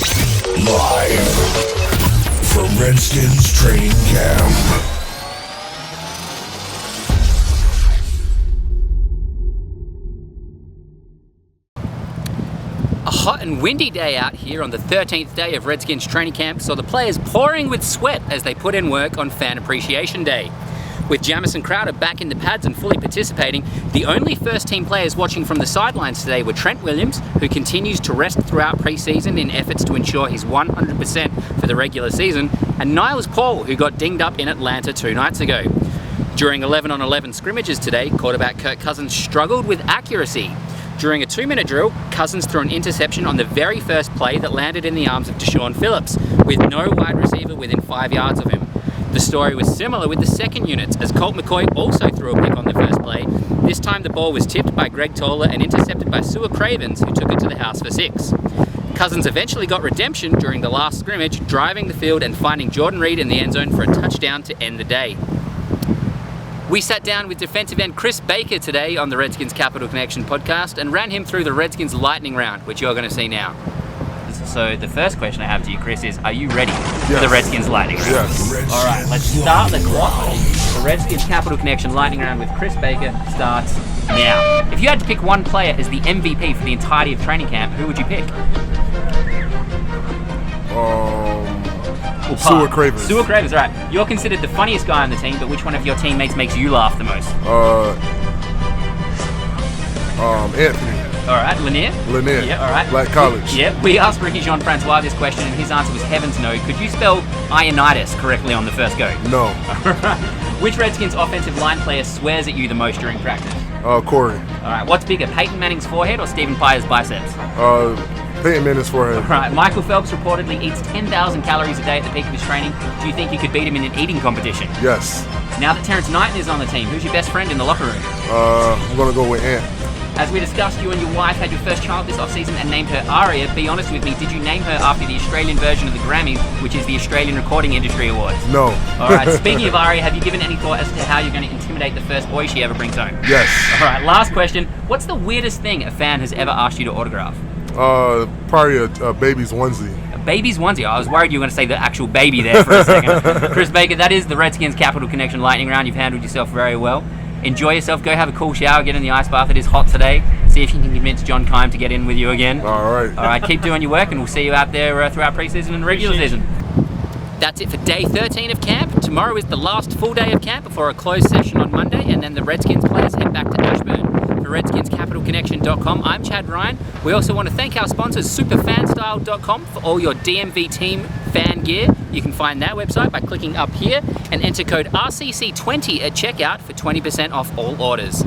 Live from Redskins Training Camp. A hot and windy day out here on the 13th day of Redskins Training Camp saw the players pouring with sweat as they put in work on Fan Appreciation Day. With Jamison Crowder back in the pads and fully participating, the only first team players watching from the sidelines today were Trent Williams, who continues to rest throughout pre-season in efforts to ensure he's 100% for the regular season, and Niles Paul, who got dinged up in Atlanta 2 nights ago. During 11-on-11 scrimmages today, quarterback Kirk Cousins struggled with accuracy. During a 2-minute drill, Cousins threw an interception on the very first play that landed in the arms of Deshaun Phillips, with no wide receiver within 5 yards of him. The story was similar with the second units, as Colt McCoy also threw a pick on the first play. This time the ball was tipped by Greg Toller and intercepted by Sua Cravens, who took it to the house for 6. Cousins eventually got redemption during the last scrimmage, driving the field and finding Jordan Reed in the end zone for a touchdown to end the day. We sat down with defensive end Chris Baker today on the Redskins Capital Connection podcast and ran him through the Redskins lightning round, which you're going to see now. So the first question I have to you, Chris, is are you ready for the Redskins lightning round? Yes. All right, let's start the clock. The Redskins Capital Connection lightning round with Chris Baker starts now. If you had to pick one player as the MVP for the entirety of training camp, who would you pick? Sua Cravens. Sua Cravens, all right. You're considered the funniest guy on the team, but which one of your teammates makes you laugh the most? Anthony. All right, Lanier? Lanier. Yeah, all right. Black College. Yeah, we asked Ricky Jean-Francois this question, and his answer was heavens no. Could you spell Ionitis correctly on the first go? No. Which Redskins offensive line player swears at you the most during practice? Corey. All right, what's bigger, Peyton Manning's forehead or Stephen Pyer's biceps? Peyton Manning's forehead. All right, Michael Phelps reportedly eeats 10,000 calories a day at the peak of his training. Do you think you could beat him in an eating competition? Yes. Now that Terrence Knighton is on the team, who's your best friend in the locker room? I'm going to go with Ant. As we discussed, you and your wife had your first child this off-season and named her Aria. Be honest with me, did you name her after the Australian version of the Grammys, which is the Australian Recording Industry Awards? No. All right, speaking of Aria, have you given any thought as to how you're going to intimidate the first boy she ever brings home? Yes. All right, last question. What's the weirdest thing a fan has ever asked you to autograph? Probably a baby's onesie. A baby's onesie? I was worried you were going to say the actual baby there for a second. Chris Baker, that is the Redskins Capital Connection lightning round. You've handled yourself very well. Enjoy yourself. Go have a cool shower. Get in the ice bath. It is hot today. See if you can convince John Kime to get in with you again. All right. All right. Keep doing your work, and we'll see you out there throughout preseason and regular season. That's it for day 13 of camp. Tomorrow is the last full day of camp before a closed session on Monday, and then the Redskins players head back to Ashburn. For RedskinsCapitalConnection.com, I'm Chad Ryan. We also want to thank our sponsors, SuperFanStyle.com, for all your DMV team fan gear. You can find that website by clicking up here and enter code RCC20 at checkout for 20% off all orders.